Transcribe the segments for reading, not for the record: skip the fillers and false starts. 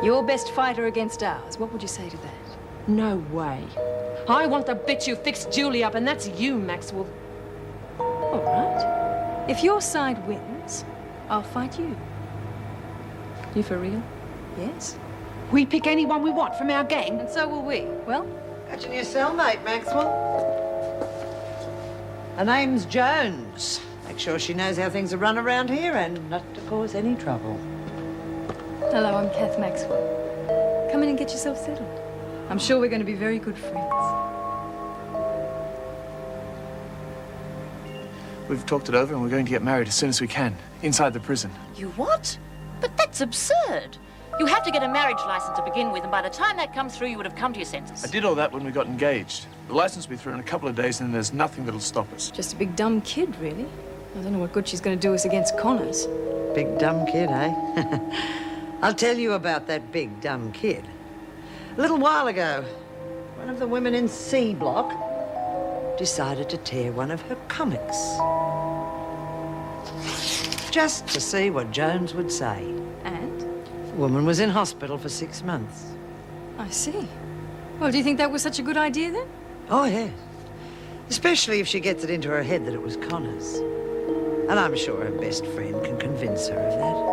Your best fighter against ours. What would you say to that? No way. I want the bitch who fixed Julie up, and that's you, Maxwell. All right. If your side wins, I'll fight you. You for real? Yes. We pick anyone we want from our gang. And so will we. Well? Catching your cellmate, Maxwell. Her name's Jones. Make sure she knows how things are run around here and not to cause any trouble. Hello, I'm Kath Maxwell. Come in and get yourself settled. I'm sure we're going to be very good friends. We've talked it over and we're going to get married as soon as we can, inside the prison. You what? But that's absurd. You have to get a marriage license to begin with, and by the time that comes through, you would have come to your senses. I did all that when we got engaged. The license will be through in a couple of days and there's nothing that'll stop us. Just a big dumb kid, really. I don't know what good she's going to do us against Connors. Big dumb kid, eh? I'll tell you about that big dumb kid. A little while ago, one of the women in C Block decided to tear one of her comics. Just to see what Jones would say. And? The woman was in hospital for 6 months. I see. Well, do you think that was such a good idea, then? Oh, yes. Especially if she gets it into her head that it was Connor's. And I'm sure her best friend can convince her of that.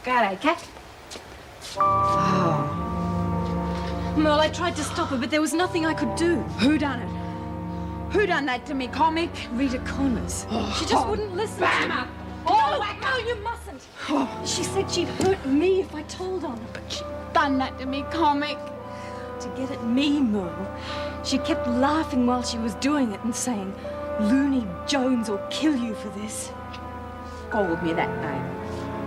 G'day, Cat. Merle, I tried to stop her, but there was nothing I could do. Who done it? Who done that to me, comic? Rita Connors. She just wouldn't listen to me. No, you mustn't. She said she'd hurt me if I told on her. But she done that to me, comic. To get at me, Merle, she kept laughing while she was doing it and saying, Looney Jones will kill you for this. Called me that name.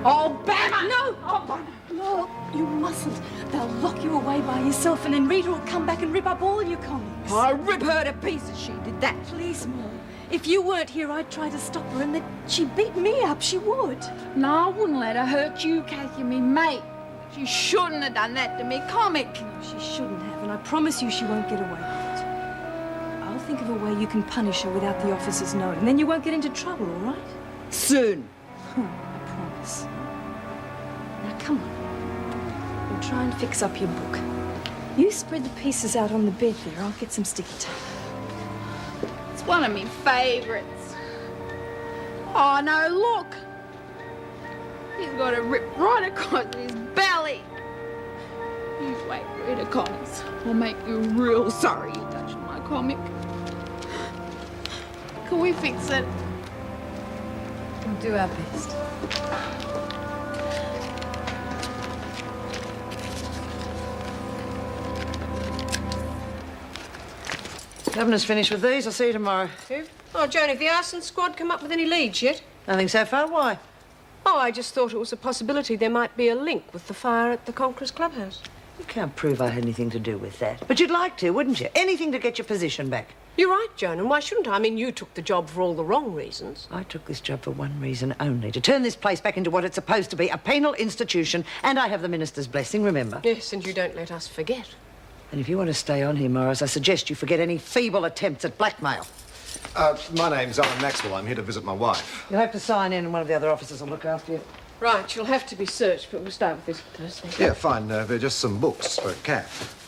Oh, Bama! No! Oh, no, you mustn't. They'll lock you away by yourself and then Rita will come back and rip up all your comics. I rip her to pieces, she did that. Please, Merle. If you weren't here, I'd try to stop her and then she'd beat me up. She would. No, I wouldn't let her hurt you, Kathy, me mate. She shouldn't have done that to me, comic. No, she shouldn't have, and I promise you she won't get away with it. I'll think of a way you can punish her without the officers knowing, and then you won't get into trouble, all right? Soon. I promise. Now, come on. We'll try and fix up your book. You spread the pieces out on the bed there. I'll get some sticky tape. It's one of me favourites. Oh, no, look. He's got a rip right across his belly. You wait, Rita Connors. I'll make you real sorry you touched my comic. Can we fix it? We'll do our best. Governor's finished with these. I'll see you tomorrow. Who? Oh, Joan, have the arson squad come up with any leads yet? Nothing so far. Why? Oh, I just thought it was a possibility there might be a link with the fire at the Conqueror's Clubhouse. You can't prove I had anything to do with that. But you'd like to, wouldn't you? Anything to get your position back. You're right, Joan, and why shouldn't I? I mean, you took the job for all the wrong reasons. I took this job for one reason only, to turn this place back into what it's supposed to be, a penal institution, and I have the minister's blessing, remember? Yes, and you don't let us forget. And if you want to stay on here, Morris, I suggest you forget any feeble attempts at blackmail. My name's Alan Maxwell. I'm here to visit my wife. You'll have to sign in and one of the other officers will look after you. Right, you'll have to be searched, but we'll start with this first. Yeah, fine. They're just some books for Kath.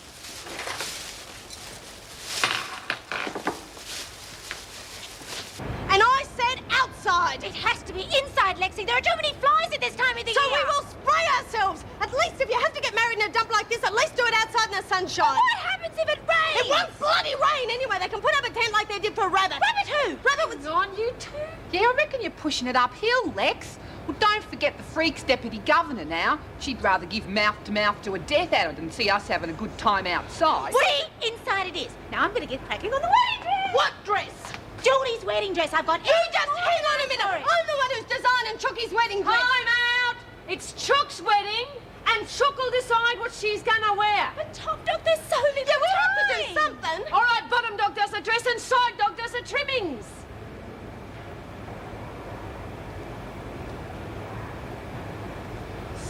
And I said outside! It has to be inside, Lexi. There are too many flies at this time of the year. So we will spray ourselves. At least if you have to get married in a dump like this, at least do it outside in the sunshine. What happens if it rains? It won't bloody rain anyway. They can put up a tent like they did for Rabbit. Rabbit who? Rabbit was... On you two? Yeah, I reckon you're pushing it uphill, Lex. Well, don't forget the freak's deputy governor now. She'd rather give mouth-to-mouth to a death adder than see us having a good time outside. See? Inside it is. Now I'm going to get cracking on the wedding dress. What dress? Julie's wedding dress. I've got... You just hang on a minute. I'm the one who's designing Chucky's wedding dress. Time out! It's Chuck's wedding, and Chuck will decide what she's gonna wear. But top dog, there's so little Yeah, we'll have to time. do something. All right, bottom dog does the dress and side dog does the trimmings.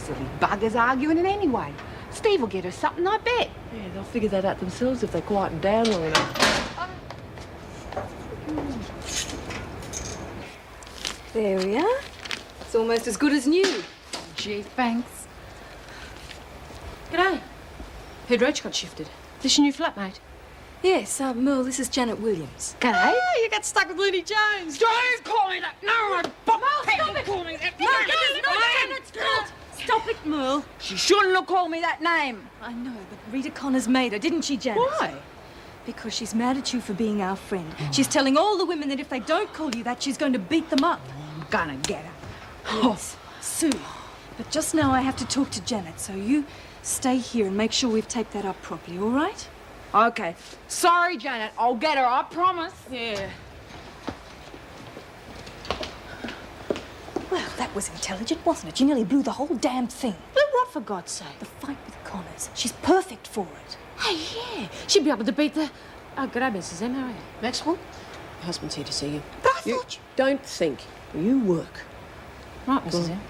Silly buggers arguing it anyway. Steve will get her something, I bet. Yeah, they'll figure that out themselves if they quieten down long enough. There we are. It's almost as good as new. Gee, thanks. G'day. Heard Roach got shifted. This your new flatmate? Yes, Merle, this is Janet Williams. G'day. Oh, you got stuck with Looney Jones. Don't call me that! No, I stop it! Call me that! Stop it, Merle. She shouldn't have called me that name. I know, but Rita Connors made her, didn't she, Janet? Why? Because she's mad at you for being our friend. She's telling all the women that if they don't call you that, she's going to beat them up. I'm gonna get her. Yes, soon. But just now I have to talk to Janet, so you stay here and make sure we've taped that up properly, all right? Okay. Sorry, Janet. I'll get her, I promise. Yeah. Well, that was intelligent, wasn't it? You nearly blew the whole damn thing. Blew what, for God's sake? The fight with Connors. She's perfect for it. Hey, yeah. She'd be able to beat the... Oh, g'day, Mrs. M. How are you? Maxwell? Your husband's here to see you. But I thought you... Don't think. You work. Right, Mrs. M.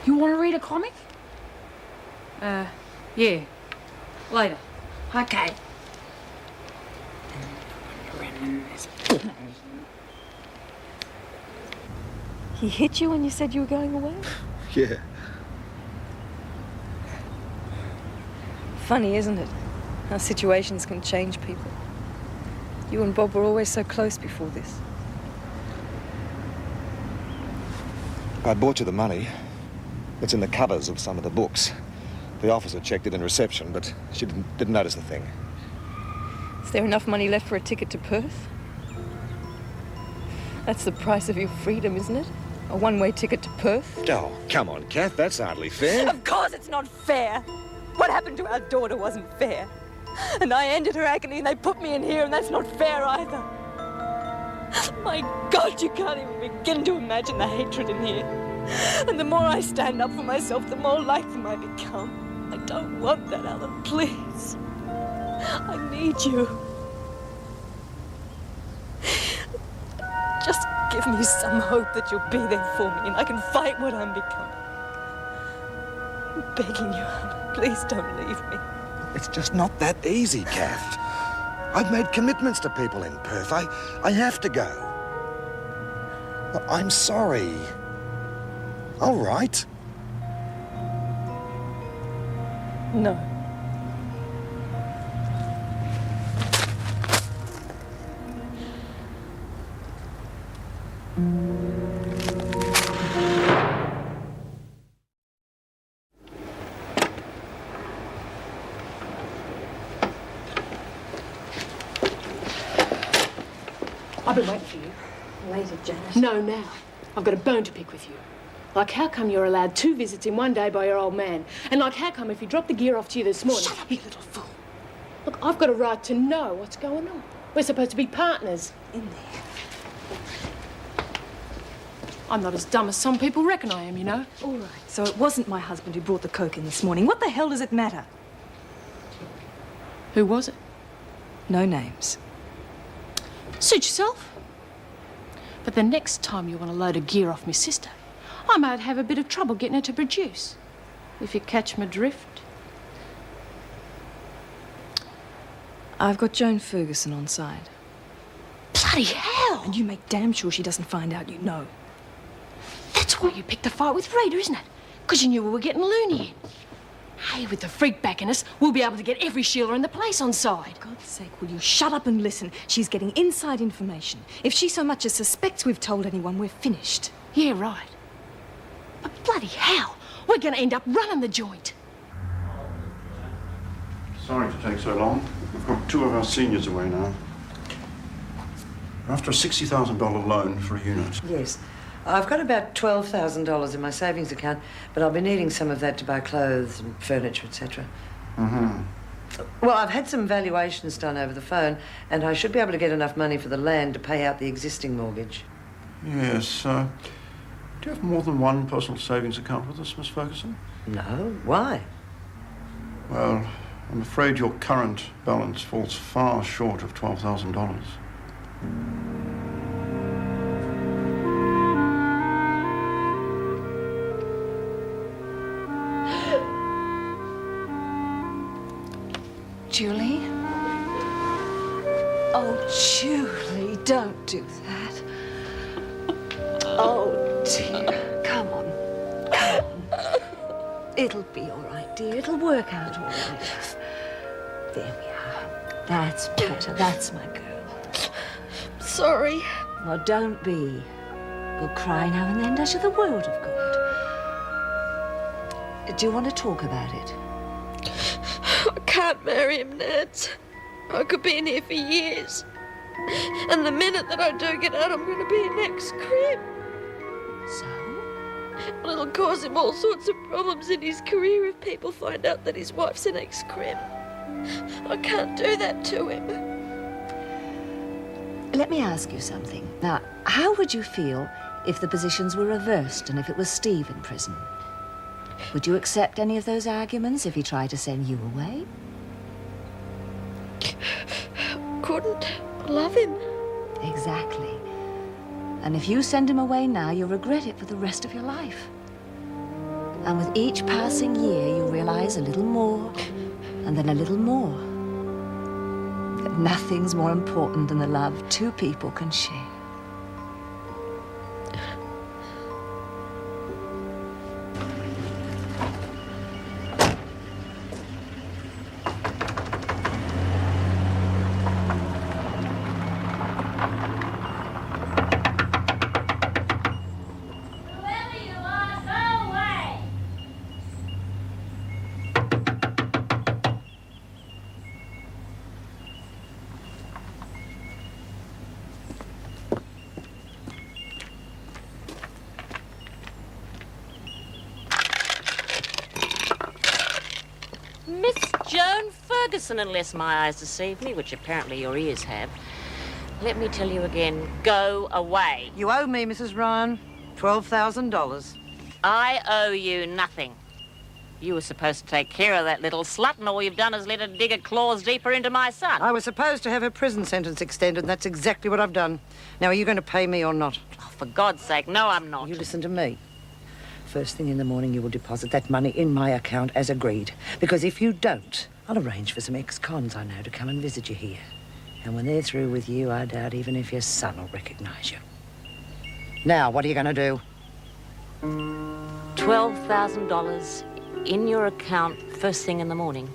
You want to read a comic? Yeah. Later. Okay. He hit you when you said you were going away? Yeah. Funny, isn't it? How situations can change people. You and Bob were always so close before this. I bought you the money. It's in the covers of some of the books. The officer checked it in reception, but she didn't notice the thing. Is there enough money left for a ticket to Perth? That's the price of your freedom, isn't it? A one-way ticket to Perth? Oh, come on, Kath, that's hardly fair. Of course it's not fair. What happened to our daughter wasn't fair. And I ended her agony and they put me in here, and that's not fair either. My God, you can't even begin to imagine the hatred in here. And the more I stand up for myself, the more like them I become. I don't want that, Alan, please. I need you. Just give me some hope that you'll be there for me and I can fight what I'm becoming. I'm begging you, Alan, please don't leave me. It's just not that easy, Kath. I've made commitments to people in Perth. I have to go. I'm sorry. All right. No. I've been waiting for you. Later, Janet. No, now. I've got a bone to pick with you. Like, how come you're allowed 2 visits in one day by your old man? And like, how come if he dropped the gear off to you this morning... Shut up, you little fool. Look, I've got a right to know what's going on. We're supposed to be partners. In there. I'm not as dumb as some people reckon I am, you know. All right, so it wasn't my husband who brought the coke in this morning. What the hell does it matter? Who was it? No names. Suit yourself. But the next time you want to load a gear off my sister, I might have a bit of trouble getting her to produce. If you catch my drift. I've got Joan Ferguson on side. Bloody hell! And you make damn sure she doesn't find out you know. That's why you picked a fight with Rita, isn't it? Because you knew we were getting loony in. Hey, with the freak backing us, we'll be able to get every Sheila in the place on side. For God's sake, will you shut up and listen? She's getting inside information. If she so much as suspects we've told anyone, we're finished. Yeah, right. But bloody hell, we're going to end up running the joint. Sorry to take so long. We've got 2 of our seniors away now. We're after a $60,000 loan for a unit. Yes. I've got about $12,000 in my savings account, but I'll be needing some of that to buy clothes and furniture, etc. Mm-hmm. Well, I've had some valuations done over the phone, and I should be able to get enough money for the land to pay out the existing mortgage. Yes. Do you have more than one personal savings account with us, Miss Ferguson? No. Why? Well, I'm afraid your current balance falls far short of $12,000. Julie? Oh, Julie, don't do that. Oh, dear. Come on. Come on. It'll be all right, dear. It'll work out all right. There we are. That's better. That's my girl. Sorry. Well, don't be. We'll cry now and then does you the world of good. Do you want to talk about it? I can't marry him, Ned. I could be in here for years. And the minute that I do get out, I'm going to be an ex-crib. So? Well, it'll cause him all sorts of problems in his career if people find out that his wife's an ex-crib. I can't do that to him. Let me ask you something. Now, how would you feel if the positions were reversed and if it was Steve in prison? Would you accept any of those arguments if he tried to send you away? Couldn't. I love him. Exactly. And if you send him away now, you'll regret it for the rest of your life. And with each passing year, you'll realize a little more, and then a little more. That nothing's more important than the love two people can share. Miss Joan Ferguson, unless my eyes deceive me, which apparently your ears have. Let me tell you again, go away. You owe me, Mrs. Ryan, $12,000. I owe you nothing. You were supposed to take care of that little slut, and all you've done is let her dig her claws deeper into my son. I was supposed to have her prison sentence extended, and that's exactly what I've done. Now, are you going to pay me or not? Oh, for God's sake, no, I'm not. You listen to me. First thing in the morning, you will deposit that money in my account as agreed. Because if you don't, I'll arrange for some ex-cons I know to come and visit you here. And when they're through with you, I doubt even if your son will recognize you. Now, what are you going to do? $12,000 in your account first thing in the morning.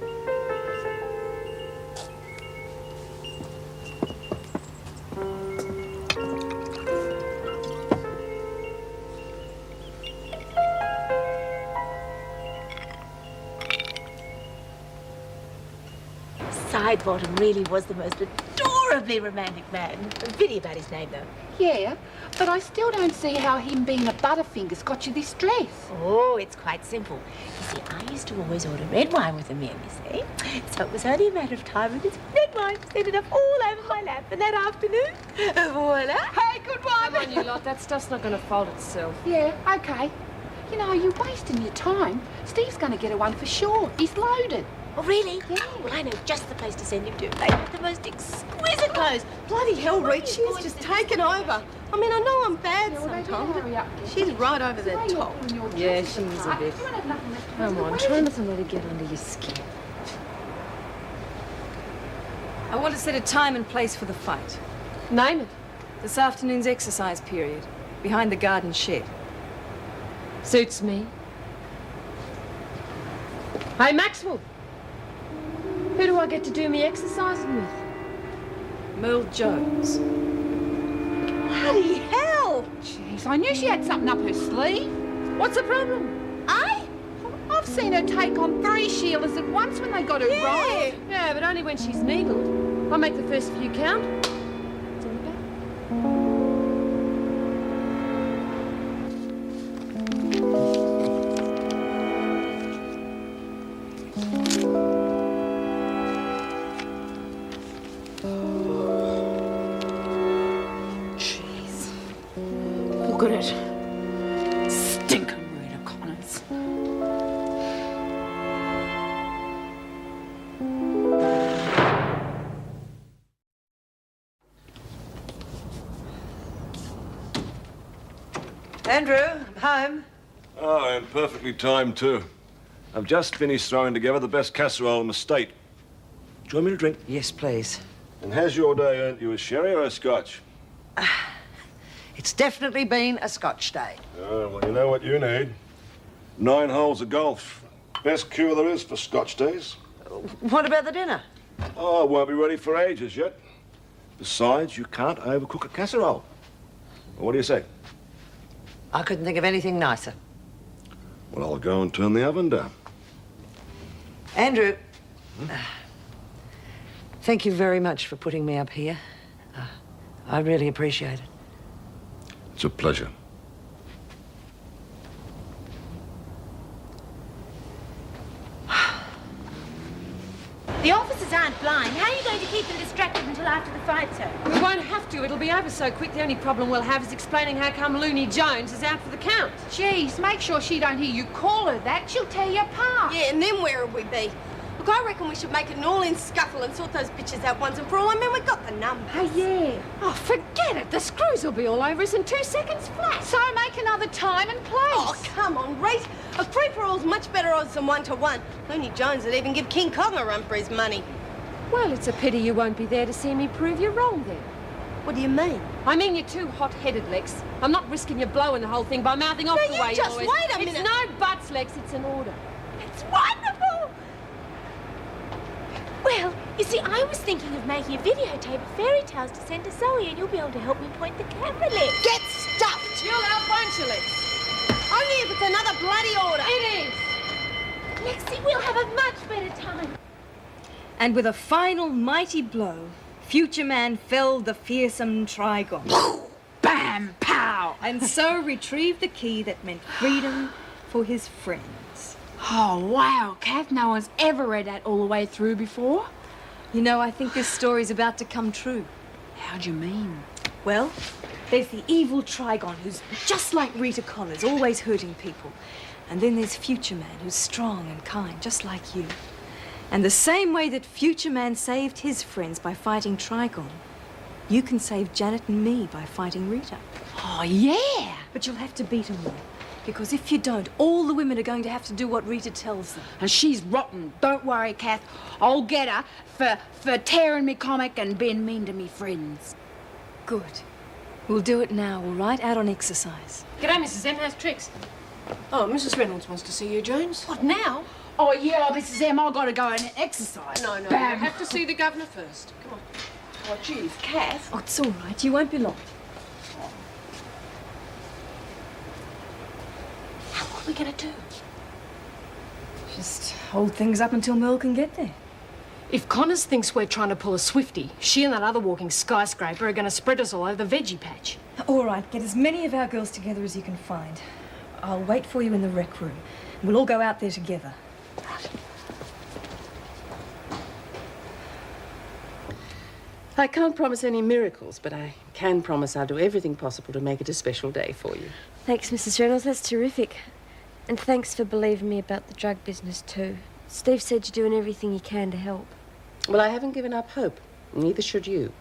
Sidebottom really was the most adorably romantic man. A pity about his name, though. Yeah, but I still don't see how him being a Butterfingers got you this dress. Oh, it's quite simple. You see, I used to always order red wine with the men, you see. So it was only a matter of time when this red wine ended up all over my lap. And that afternoon, voila. Hey, good one. Come on, you lot. That stuff's not going to fold itself. Yeah, okay. You know, you're wasting your time. Steve's going to get a one for sure. He's loaded. Oh, really? Yeah. Well, I know just the place to send him to. They have the most exquisite clothes. Bloody hell, Reed, she's just taken over. I mean, I know I'm bad Hurry sometimes, up. but she's right over the top. Yeah, she is a bit. Come on, try not to let it get under your skin. I want to set a time and place for the fight. Name it. This afternoon's exercise period, behind the garden shed. Suits me. Hey, Maxwell. Who do I get to do me exercising with? Merle Jones. Bloody hell! Jeez, I knew she had something up her sleeve. What's the problem? I've seen her take on 3 Sheilas at once when they got her right. Yeah, but only when she's needled. I make the first few count. It's all about. Look at it. Stinking Rita Connors. Andrew, I'm home. Oh, and perfectly timed, too. I've just finished throwing together the best casserole in the state. Do you want me to drink? Yes, please. And has your day earned you a sherry or a scotch? It's definitely been a Scotch day. Oh, well, you know what you need. 9 holes of golf. Best cure there is for Scotch days. What about the dinner? Oh, it won't be ready for ages yet. Besides, you can't overcook a casserole. Well, what do you say? I couldn't think of anything nicer. Well, I'll go and turn the oven down. Andrew, thank you very much for putting me up here. I really appreciate it. It's a pleasure. The officers aren't blind. How are you going to keep them distracted until after the fight, sir? We won't have to. It'll be over so quick. The only problem we'll have is explaining how come Looney Jones is out for the count. Jeez, make sure she don't hear you call her that. She'll tear you apart. Yeah, and then where would we be? Look, I reckon we should make it an all-in scuffle and sort those bitches out once and for all. I mean, we got the numbers. Oh, yeah. Oh, forget it. The screws will be all over us in 2 seconds flat. So make another time and place. Oh, come on, Reese. A free-for-all's much better odds than 1-to-1. Looney Jones would even give King Kong a run for his money. Well, it's a pity you won't be there to see me prove you wrong then. What do you mean? I mean you're too hot-headed, Lex. I'm not risking you blowing the whole thing by mouthing off the way you just always... wait a minute. It's no buts, Lex. It's an order. It's wonderful. Well, you see, I was thinking of making a videotape of fairy tales to send to Zoe, and you'll be able to help me point the camera, Lex. Get stuffed. You'll help, won't you, Lex? Only if it's another bloody order. It is. Lexi, we'll have a much better time. And with a final mighty blow, Future Man felled the fearsome Trigon. Bam! Pow! And so retrieved the key that meant freedom for his friends. Oh, wow, Kath, no one's ever read that all the way through before. You know, I think this story's about to come true. How do you mean? Well, there's the evil Trigon who's just like Rita Connors, always hurting people. And then there's Future Man who's strong and kind, just like you. And the same way that Future Man saved his friends by fighting Trigon, you can save Janet and me by fighting Rita. Oh, yeah! But you'll have to beat them all. Because if you don't, all the women are going to have to do what Rita tells them. And she's rotten. Don't worry, Kath. I'll get her for tearing me comic and being mean to me friends. Good. We'll do it now, all right? Out on exercise. G'day, Mrs. M. How's Trix? Oh, Mrs. Reynolds wants to see you, Jones. What, now? Oh, yeah, Mrs. M, I've got to go and exercise. No, you Bam. have to see the governor first. Come on. Oh, geez, Kath. Oh, it's all right. You won't be long. What are we going to do? Just hold things up until Merle can get there. If Connors thinks we're trying to pull a Swifty, she and that other walking skyscraper are going to spread us all over the veggie patch. All right, get as many of our girls together as you can find. I'll wait for you in the rec room. We'll all go out there together. I can't promise any miracles, but I can promise I'll do everything possible to make it a special day for you. Thanks, Mrs. Reynolds. That's terrific. And thanks for believing me about the drug business, too. Steve said you're doing everything you can to help. Well, I haven't given up hope. Neither should you.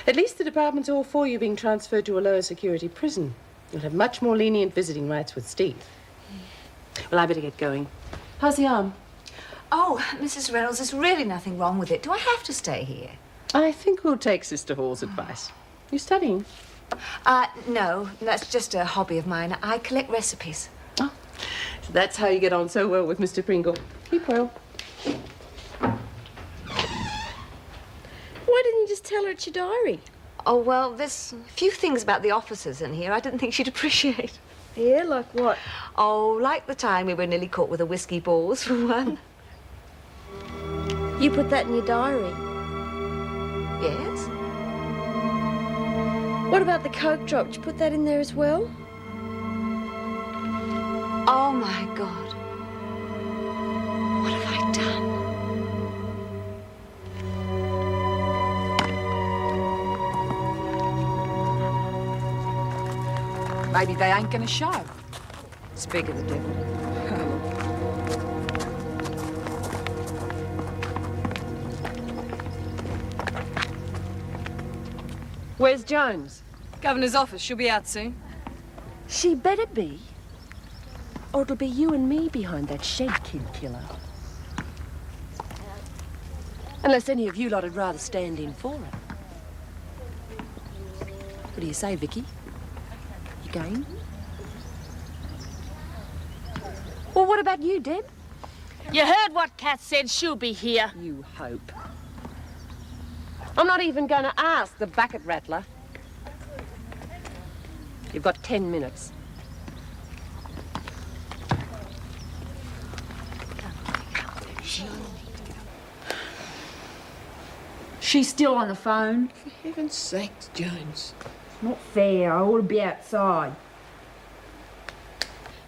At least the department's all for you being transferred to a lower security prison. You'll have much more lenient visiting rights with Steve. Well, I better get going. How's the arm? Oh, Mrs. Reynolds, there's really nothing wrong with it. Do I have to stay here? I think we'll take Sister Hall's advice. You studying? No, that's just a hobby of mine. I collect recipes. Oh, so that's how you get on so well with Mr. Pringle. Keep well. Why didn't you just tell her it's your diary? Oh, well, there's a few things about the officers in here I didn't think she'd appreciate. Yeah, like what? Oh, like the time we were nearly caught with the whiskey balls, for one. You put that in your diary? Yes. What about the coke drop? Did you put that in there as well? Oh, my God. What have I done? Maybe they ain't gonna show. Speak of the devil. Where's Jones? Governor's office. She'll be out soon. She better be, or it'll be you and me behind that shed kid killer. Unless any of you lot would rather stand in for it. What do you say, Vicky? You game? Well, what about you, Deb? You heard what Kat said. She'll be here. You hope. I'm not even going to ask the bucket rattler. You've got 10 minutes. She's still on the phone. For heaven's sakes, Jones. It's not fair. I ought to be outside.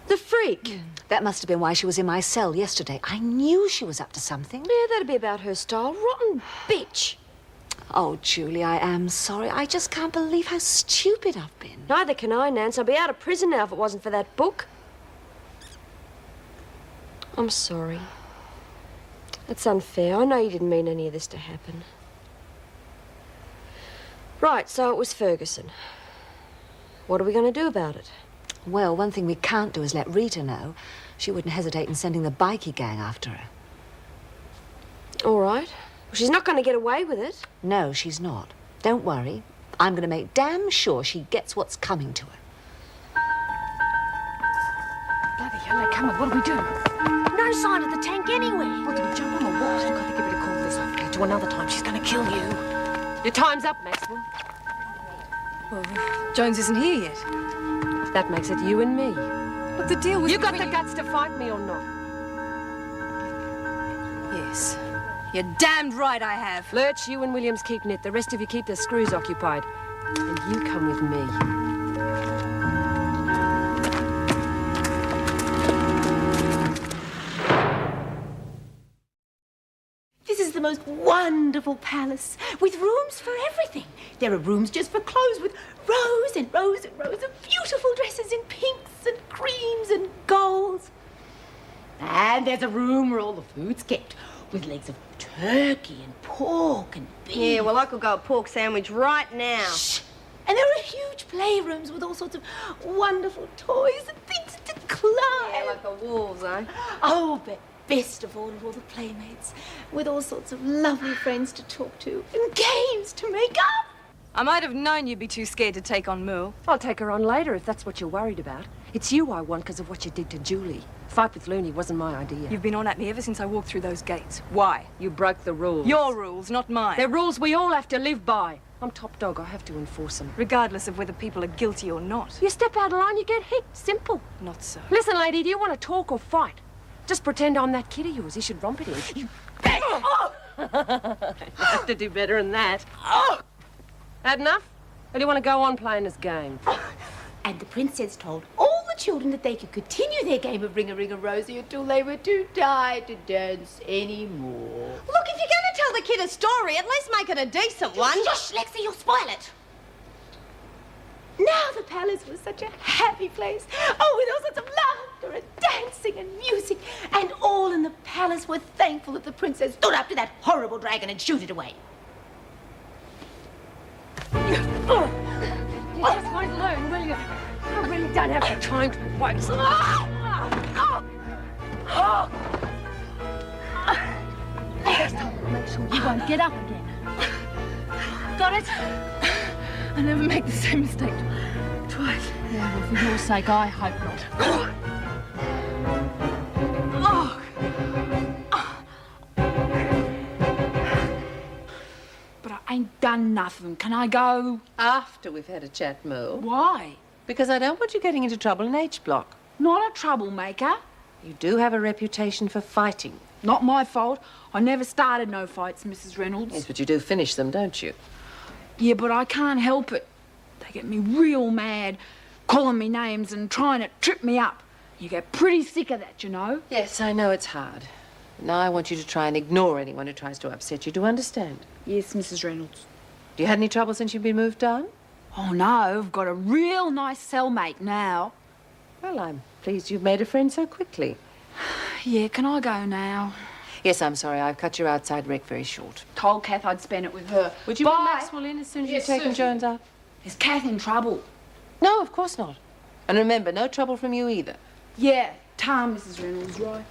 The freak. That must have been why she was in my cell yesterday. I knew she was up to something. Yeah, that'd be about her style. Rotten bitch. Oh, Julie, I am sorry. I just can't believe how stupid I've been. Neither can I, Nance. I'd be out of prison now if it wasn't for that book. I'm sorry. It's unfair. I know you didn't mean any of this to happen. Right, so it was Ferguson. What are we going to do about it? Well, one thing we can't do is let Rita know. She wouldn't hesitate in sending the bikie gang after her. All right. Well, she's not going to get away with it. No, she's not. Don't worry. I'm going to make damn sure she gets what's coming to her. Bloody hell, come on, what do we do? No sign of the tank anywhere. What, do we jump on or what? I've got to give it a call this off to another time. She's going to kill you. Your time's up, Maxwell. Well, Jones isn't here yet. That makes it you and me. But the deal was You got the guts to fight me or not? Yes. You're damned right I have. Lurch, you and Williams keep knit. The rest of you keep the screws occupied. And you come with me. This is the most wonderful palace with rooms for everything. There are rooms just for clothes with rows and rows and rows of beautiful dresses in pinks and creams and golds. And there's a room where all the food's kept with legs of turkey and pork and beef. Yeah, well, I could go a pork sandwich right now. Shh. And there are huge playrooms with all sorts of wonderful toys and things to climb. Yeah, like the wolves, eh? Oh, but best of all the playmates with all sorts of lovely friends to talk to and games to make up. I might have known you'd be too scared to take on Moo. I'll take her on later if that's what you're worried about. It's you I want because of what you did to Julie. Fight with Looney wasn't my idea. You've been on at me ever since I walked through those gates. Why? You broke the rules. Your rules, not mine. They're rules we all have to live by. I'm top dog. I have to enforce them. Regardless of whether people are guilty or not. You step out of line, you get hit. Simple. Not so. Listen, lady, do you want to talk or fight? Just pretend I'm that kid of yours. He should romp it in. You have to do better than that. Had enough? Or do you want to go on playing this game? And the princess told all the children that they could continue their game of Ring-a-Ring-a-Rosie until they were too tired to dance anymore. Look, if you're going to tell the kid a story, at least make it a decent one. Shush, Lexi, you'll spoil it. Now the palace was such a happy place. Oh, with all sorts of laughter and dancing and music. And all in the palace were thankful that the princess stood up to that horrible dragon and shooed it away. You just won't learn, will you? I really don't have the time to wait. This time I'll make sure you won't get up again. Got it? I never make the same mistake twice. Yeah, well, for your sake, I hope not. But I ain't done nothing. Can I go? After we've had a chat, Mo. Why? Because I don't want you getting into trouble in H-Block. Not a troublemaker. You do have a reputation for fighting. Not my fault. I never started no fights, Mrs. Reynolds. Yes, but you do finish them, don't you? Yeah, but I can't help it. They get me real mad, calling me names and trying to trip me up. You get pretty sick of that, you know. Yes, I know it's hard. Now I want you to try and ignore anyone who tries to upset you. Do you understand? Yes, Mrs. Reynolds. Have you had any trouble since you've been moved down? Oh, no. I've got a real nice cellmate now. Well, I'm pleased you've made a friend so quickly. Yeah, can I go now? Yes, I'm sorry. I've cut your outside rec very short. Told Kath I'd spend it with her. Would you want Maxwell in as soon as you've taken Jones out? Is Kath in trouble? No, of course not. And remember, no trouble from you either. Yeah, Tom, Mrs. Reynolds, right.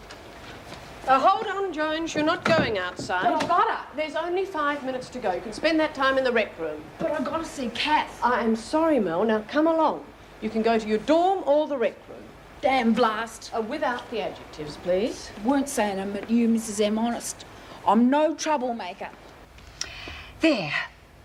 Hold on, Jones. You're not going outside. But I've gotta. There's only 5 minutes to go. You can spend that time in the rec room. But I've gotta see Kath. I am sorry, Mel. Now, come along. You can go to your dorm or the rec room. Damn blast. Without the adjectives, please. Weren't saying them at you, Mrs. M, honest. I'm no troublemaker. There.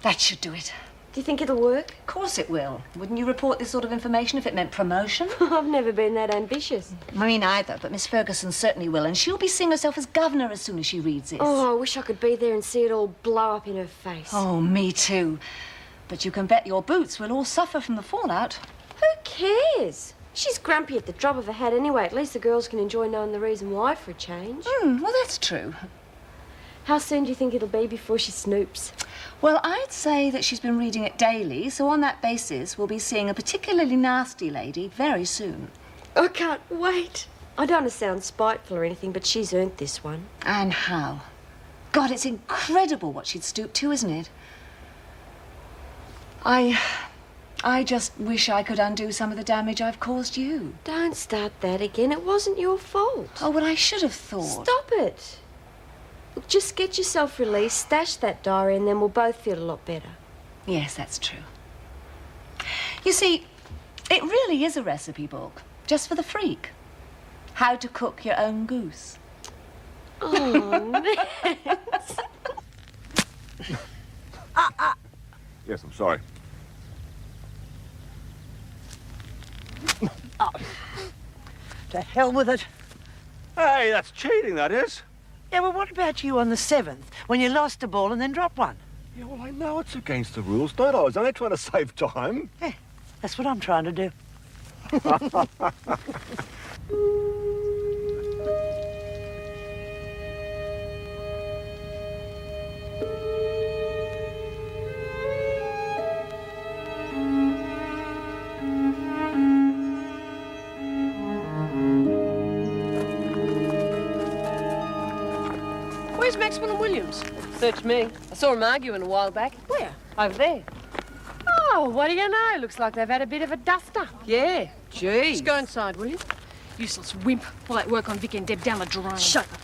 That should do it. Do you think it'll work? Of course it will. Wouldn't you report this sort of information if it meant promotion? I've never been that ambitious. Me neither, but Miss Ferguson certainly will, and she'll be seeing herself as governor as soon as she reads this. Oh, I wish I could be there and see it all blow up in her face. Oh, me too. But you can bet your boots will all suffer from the fallout. Who cares? She's grumpy at the drop of a hat anyway. At least the girls can enjoy knowing the reason why for a change. Well, that's true. How soon do you think it'll be before she snoops? Well, I'd say that she's been reading it daily, so on that basis, we'll be seeing a particularly nasty lady very soon. I can't wait. I don't want to sound spiteful or anything, but she's earned this one. And how? God, it's incredible what she'd stooped to, isn't it? I just wish I could undo some of the damage I've caused you. Don't start that again. It wasn't your fault. Oh, but I should have thought. Stop it. Look, just get yourself released, stash that diary, and then we'll both feel a lot better. Yes, that's true. You see, it really is a recipe book, just for the freak. How to cook your own goose. Oh, Yes, I'm sorry. To hell with it. Hey, that's cheating, that is. Yeah, well, what about you on the 7th, when you lost a ball and then dropped one? Yeah, well, I know it's against the rules, don't I? I was only trying to save time. Yeah, that's what I'm trying to do. Where's Maxwell and Williams? Search me. I saw them arguing a while back. Where? Over there. Oh, what do you know? Looks like they've had a bit of a duster. Yeah. Gee. Just go inside, will you? Useless wimp. All that work on Vic and Deb down the drain. Shut up.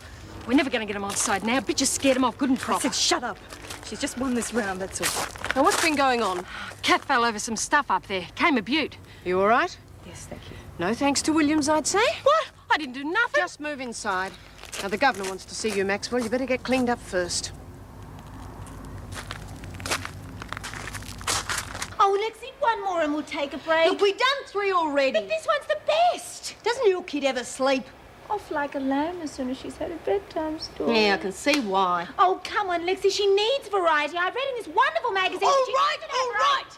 We're never going to get them on side now. Bitches scared them off good and proper. I said shut up. She's just won this round, that's all. Now, what's been going on? Cat fell over some stuff up there. Came a beaut. You all right? Yes, thank you. No thanks to Williams, I'd say. What? I didn't do nothing. Just move inside. Now, the governor wants to see you, Maxwell. You better get cleaned up first. Oh, Lexi, one more and we'll take a break. Look, we've done 3 already. But this one's the best. Doesn't your kid ever sleep? Off like a lamb as soon as she's had a bedtime story. Yeah, I can see why. Oh, come on, Lexi, she needs variety. I read in this wonderful magazine. All right.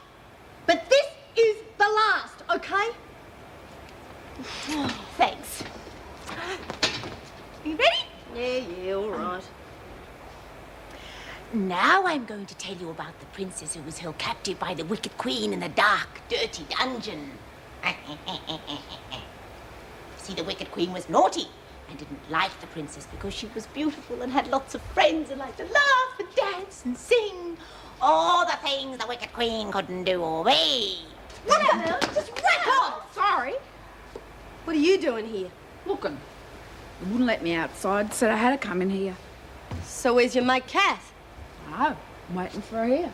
But this is the last, okay? Oh, thanks. You ready? Yeah, all right. Now I'm going to tell you about the princess who was held captive by the wicked queen in the dark, dirty dungeon. See, the wicked queen was naughty and didn't like the princess because she was beautiful and had lots of friends and liked to laugh and dance and sing. All the things the wicked queen couldn't do or be. Whatever, just wreck off. Sorry. What are you doing here? Looking. They wouldn't let me outside. Said I had to come in here. So where's your mate, Kath? Oh, I'm waiting for her here.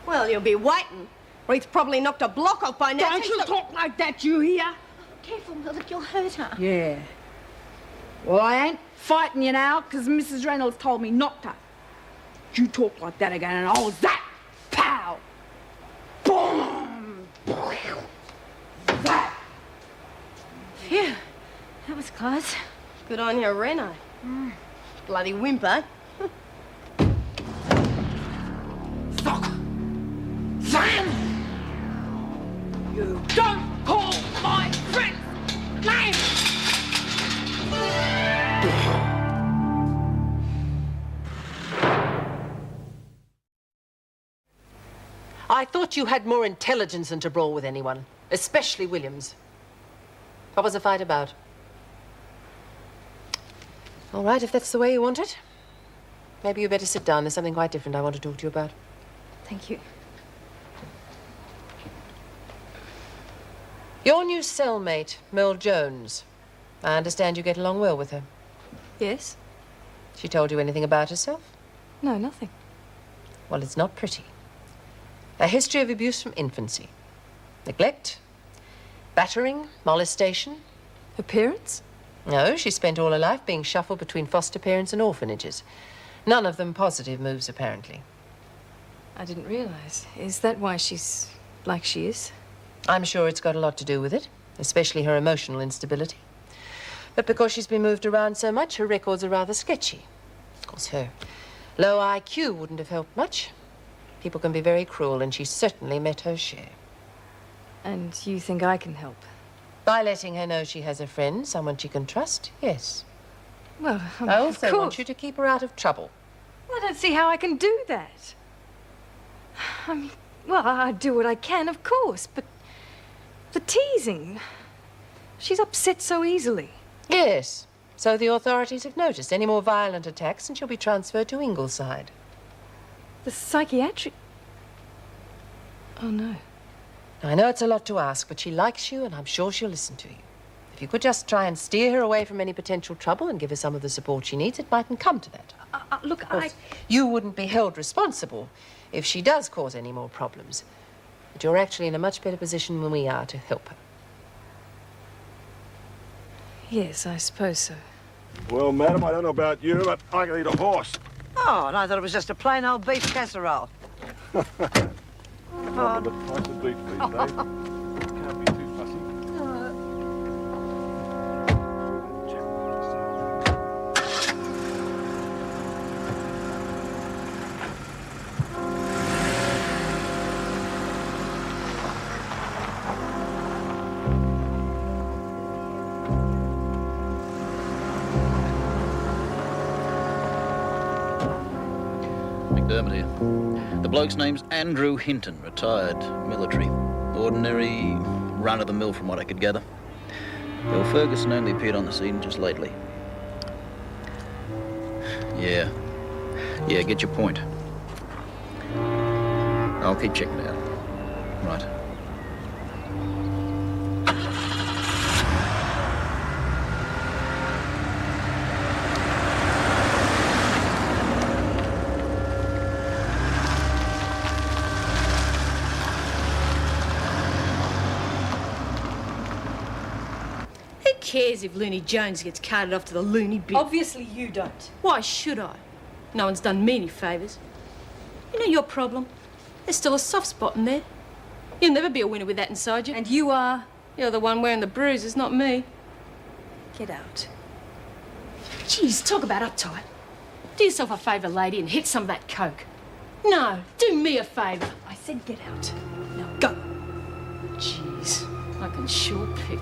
Well, you'll be waiting. Or he's probably knocked a block off by now. Don't you talk like that, you hear? Careful, Mildred, you'll hurt her. Yeah. Well, I ain't fighting you now, because Mrs. Reynolds told me not to. You talk like that again, and I'll zap! Pow! Boom! Zap! Phew, that was close. Good on you, Reno. Bloody whimper. Sam! You don't call my friend name! I thought you had more intelligence than to brawl with anyone, especially Williams. What was the fight about? All right, if that's the way you want it. Maybe you better sit down. There's something quite different I want to talk to you about. Thank you. Your new cellmate, Merle Jones. I understand you get along well with her. Yes? She told you anything about herself? No, nothing. Well, it's not pretty. A history of abuse from infancy. Neglect, battering, molestation. Her parents? No, she spent all her life being shuffled between foster parents and orphanages. None of them positive moves, apparently. I didn't realize. Is that why she's like she is? I'm sure it's got a lot to do with it, especially her emotional instability. But because she's been moved around so much, her records are rather sketchy. Of course, her low IQ wouldn't have helped much. People can be very cruel, and she's certainly met her share. And you think I can help? By letting her know she has a friend, someone she can trust, yes. Well, I also want you to keep her out of trouble. I don't see how I can do that. I mean, well, I do what I can, of course, but the teasing, she's upset so easily. Yes, so the authorities have noticed. Any more violent attacks and she'll be transferred to Ingleside. The psychiatric... Oh, no. I know it's a lot to ask, but she likes you and I'm sure she'll listen to you. If you could just try and steer her away from any potential trouble and give her some of the support she needs, it mightn't come to that. Look, You wouldn't be held responsible if she does cause any more problems. But you're actually in a much better position than we are to help her. Yes, I suppose so. Well, madam, I don't know about you, but I can eat a horse. Oh, and I thought it was just a plain old beef casserole. Not the price of beef these days. Can't be too fussy. McDermott here. The bloke's name's Andrew Hinton, retired military. Ordinary, run-of-the-mill from what I could gather. Bill Ferguson only appeared on the scene just lately. Yeah, get your point. I'll keep checking it out. Right. Who cares if Looney Jones gets carted off to the loony bin? Obviously you don't. Why should I? No one's done me any favours. You know your problem? There's still a soft spot in there. You'll never be a winner with that inside you. And you are? You're the one wearing the bruises, not me. Get out. Jeez, talk about uptight. Do yourself a favour, lady, and hit some of that coke. No, do me a favour. I said get out. Now go. Jeez, I can sure pick.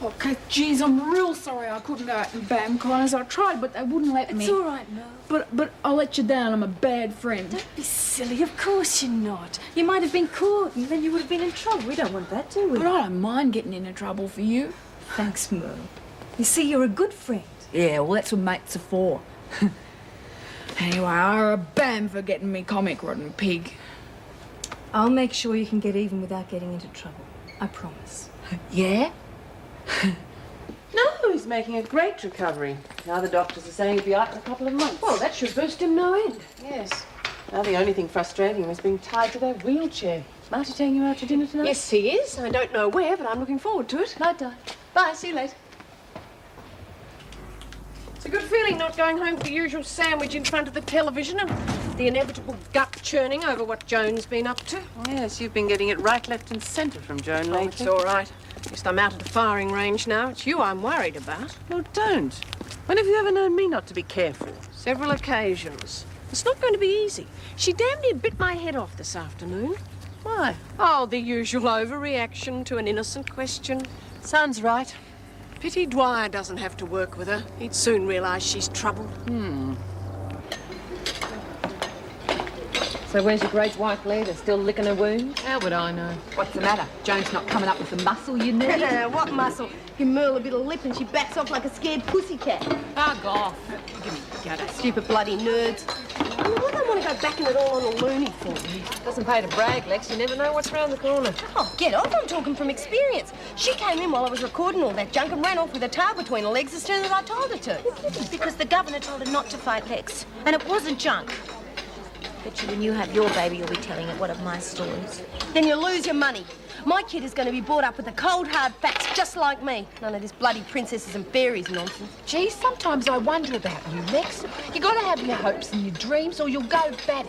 Okay, geez, I'm real sorry I couldn't go out and BAM corners. I tried, but they wouldn't let me. It's all right, Mel. But I'll let you down. I'm a bad friend. Don't be silly. Of course you're not. You might have been caught, and then you would have been in trouble. We don't want that, do we? But I don't mind getting into trouble for you. Thanks, Merle. You see, you're a good friend. Yeah, well, that's what mates are for. Anyway, I owe a BAM for getting me comic rotten pig. I'll make sure you can get even without getting into trouble. I promise. Yeah? No, he's making a great recovery. Now the doctors are saying he'll be out in a couple of months. Well, that should boost him no end. Yes. Now the only thing frustrating was being tied to that wheelchair. Marty taking you out to dinner tonight? Yes, he is. I don't know where, but I'm looking forward to it. Night, Di. Bye, see you later. It's a good feeling not going home for the usual sandwich in front of the television and the inevitable gut churning over what Joan's been up to. Yes, you've been getting it right, left and centre from Joan Oh, lately. it's all right. At least I'm out of the firing range now. It's you I'm worried about. Well, don't. When have you ever known me not to be careful? Several occasions. It's not going to be easy. She damn near bit my head off this afternoon. Why? Oh, the usual overreaction to an innocent question. Sounds right. Pity Dwyer doesn't have to work with her. He'd soon realise she's troubled. So where's your great white leader? Still licking her wound? How would I know? What's the matter? Joan's not coming up with the muscle you need? What muscle? You murl a bit of lip and she backs off like a scared pussycat. Bug off. Give me the gutter. Stupid bloody nerds. I mean, why do they want to go backing it all on a loony for? Doesn't pay to brag, Lex. You never know what's round the corner. Oh, get off. I'm talking from experience. She came in while I was recording all that junk and ran off with her tail between her legs as soon as I told her to. Because the governor told her not to fight Lex. And it wasn't junk. Bet you when you have your baby, you'll be telling it one of my stories. Then you lose your money. My kid is going to be brought up with the cold, hard facts, just like me. None of this bloody princesses and fairies nonsense. Gee, sometimes I wonder about you, Lex. You got to have your hopes and your dreams, or you'll go batty.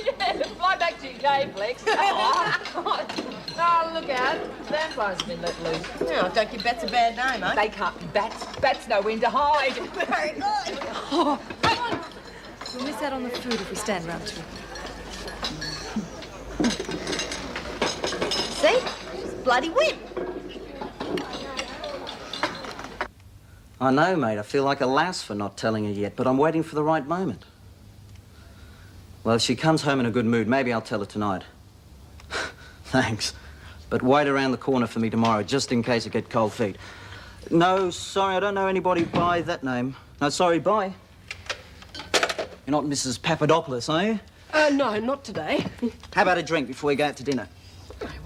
Yeah, fly back to your cave, Lex. Oh, look out. Vampires have been let loose. Oh, don't give bats a bad name, eh? They can't be bats. Bats know when to hide. Very good. Oh, come on. We'll miss out on the food if we stand around too. See? She's a bloody wimp. I know, mate. I feel like a lass for not telling her yet, but I'm waiting for the right moment. Well, if she comes home in a good mood, maybe I'll tell her tonight. Thanks. But wait around the corner for me tomorrow, just in case I get cold feet. No, sorry, I don't know anybody by that name. No, sorry, bye. You're not Mrs. Papadopoulos, are you? No, not today. How about a drink before we go out to dinner?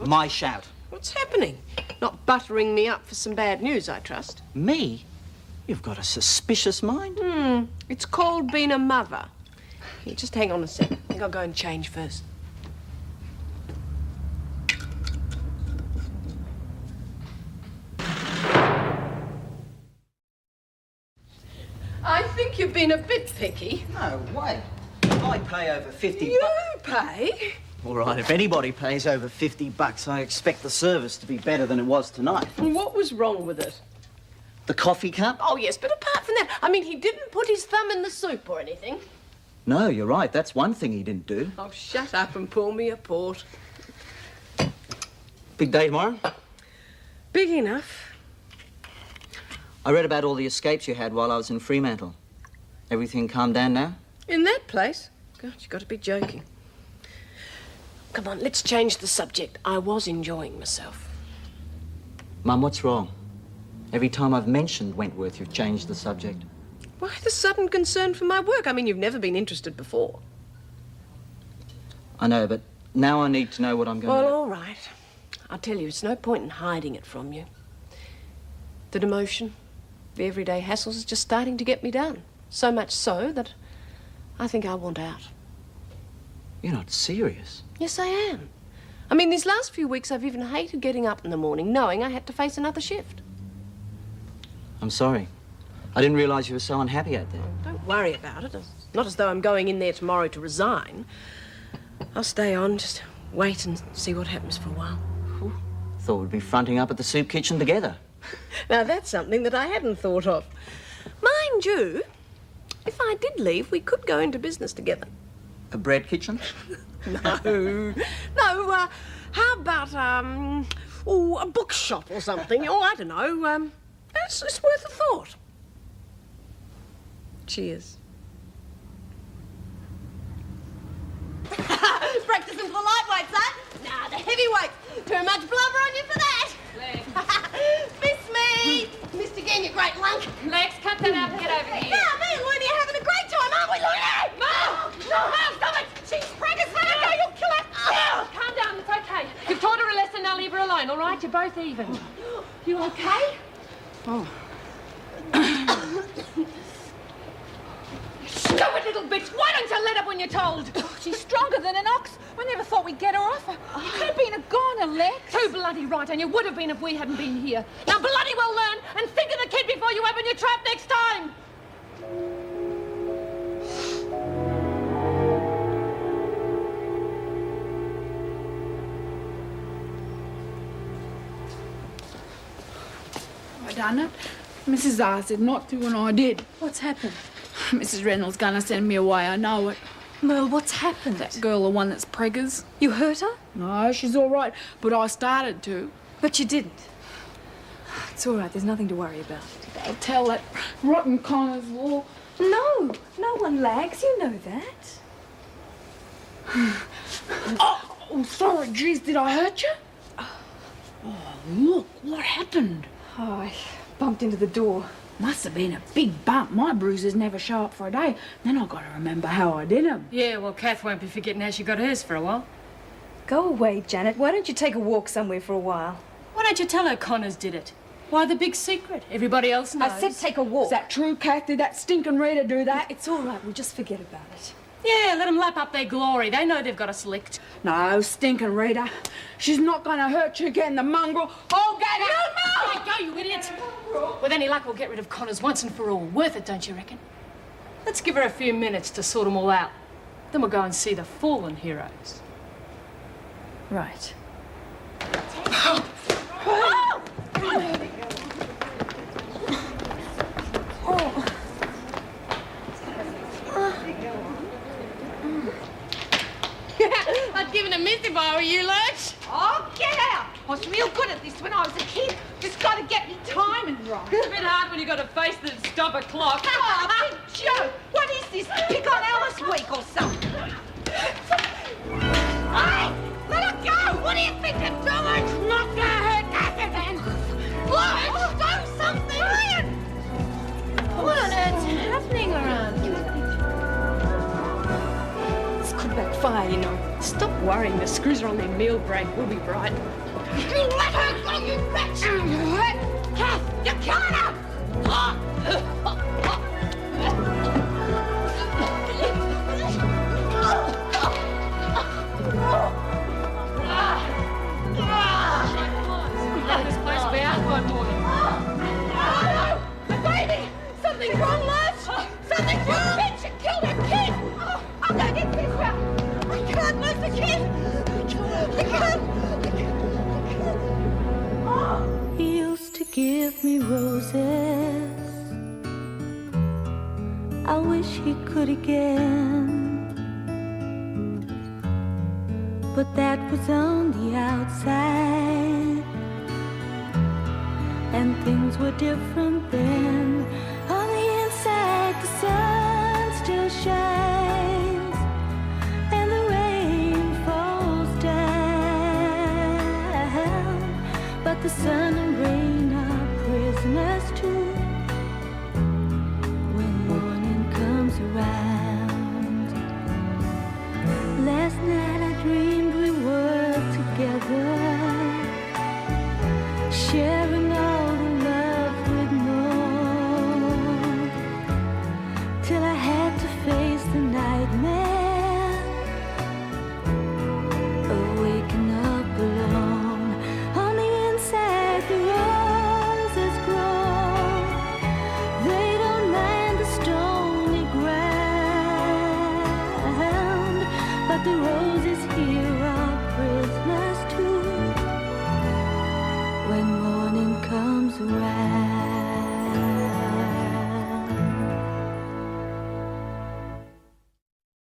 My shout. What's happening? Not buttering me up for some bad news, I trust. Me? You've got a suspicious mind. It's called being a mother. Here, just hang on a sec. I think I'll go and change first. I think you've been a bit picky. No way. I pay over 50 You bucks. pay? All right, if anybody pays over 50 bucks, I expect the service to be better than it was tonight. What was wrong with it? The coffee cup? Oh, yes, but apart from that, I mean, he didn't put his thumb in the soup or anything. No, you're right. That's one thing he didn't do. Oh, shut up and pour me a port. Big day tomorrow? Big enough. I read about all the escapes you had while I was in Fremantle. Everything calmed down now? In that place? God, you've got to be joking. Come on, let's change the subject. I was enjoying myself. Mum, what's wrong? Every time I've mentioned Wentworth, you've changed the subject. Why the sudden concern for my work? I mean, you've never been interested before. I know, but now I need to know what I'm going to Well, do. all right. I'll tell you, it's no point in hiding it from you. The demotion, the everyday hassles is just starting to get me down. So much so that I think I want out. You're not serious. Yes, I am. I mean, these last few weeks I've even hated getting up in the morning knowing I had to face another shift. I'm sorry. I didn't realise you were so unhappy out there. Don't worry about it. It's not as though I'm going in there tomorrow to resign. I'll stay on, just wait and see what happens for a while. Thought we'd be fronting up at the soup kitchen together. Now, that's something that I hadn't thought of. Mind you, if I did leave, we could go into business together. A bread kitchen? No. No, how about, a bookshop or something? Or, I don't know, it's worth a thought. Cheers. Practicing for lightweights, huh? Nah, the heavyweights. Too much blubber on you for that. Miss me. Missed again, you great lunk. Lex, cut that out and get over here. Yeah, me and Looney are having a great time, aren't we, Looney? Mom! No, Mom, stop it! She's pregnant! Let her go, you'll kill her! Calm down, it's okay. You've taught her a lesson, now leave her alone, all right? You're both even. You okay? Oh. Stupid little bitch! Why don't you let up when you're told? She's stronger than an ox. I never thought we'd get her off. You could have been a goner, Lex. Too bloody right, and you would have been if we hadn't been here. Now bloody well learn and think of the kid before you open your trap next time. I done it. Mrs. R said not to, and I did. What's happened? Mrs. Reynolds gonna send me away, I know it. Merle, what's happened? That girl, the one that's preggers. You hurt her? No, she's all right, but I started to. But you didn't. It's all right, there's nothing to worry about. I'll tell that rotten Connors law. No, no one lags, you know that. Oh, sorry, geez, did I hurt you? Oh, look, what happened? Oh, I bumped into the door. Must have been a big bump. My bruises never show up for a day. Then I got to remember how I did them. Yeah, well, Kath won't be forgetting how she got hers for a while. Go away, Janet. Why don't you take a walk somewhere for a while? Why don't you tell her Connors did it? Why the big secret? Everybody else knows. I said take a walk. Is that true, Kath? Did that stinking Rita do that? It's all right. We'll just forget about it. Yeah, let them lap up their glory. They know they've got us licked. No, stinking Rita. She's not going to hurt you again, the mongrel. Oh, get out! Let go, you idiot! With any luck, we'll get rid of Connors once and for all. Worth it, don't you reckon? Let's give her a few minutes to sort them all out. Then we'll go and see the fallen heroes. Right. I'd give it a miss if I were you, Lurch. Oh, get out! I was real good at this when I was a kid. Just got to get me timing right. It's a bit hard when you got a face that'd stop a clock. Oh, big joke! What is this? Pick on Alice week or something? Hey! Let her go! What do you think you're doing? It's not gonna hurt nothing, man! Look! Do something! Ryan! What on earth's happening around here? This could backfire, you know. Stop worrying. The screws are on their meal break. We'll be right. You let her go, you bitch! Kath, you're killing her! Let this place be out by morning. Baby! Something's wrong, Lurch! Something's wrong! Bitch, you killed her kid! I'm gonna get this out! I can't lose the kid! I can't! He used to give me roses. I wish he could again. But that was on the outside, and things were different then. On the inside, the sun still shines, and the rain falls down. But the sun and rain are prisoners too when morning comes around. Last night I dreamed we were together, sharing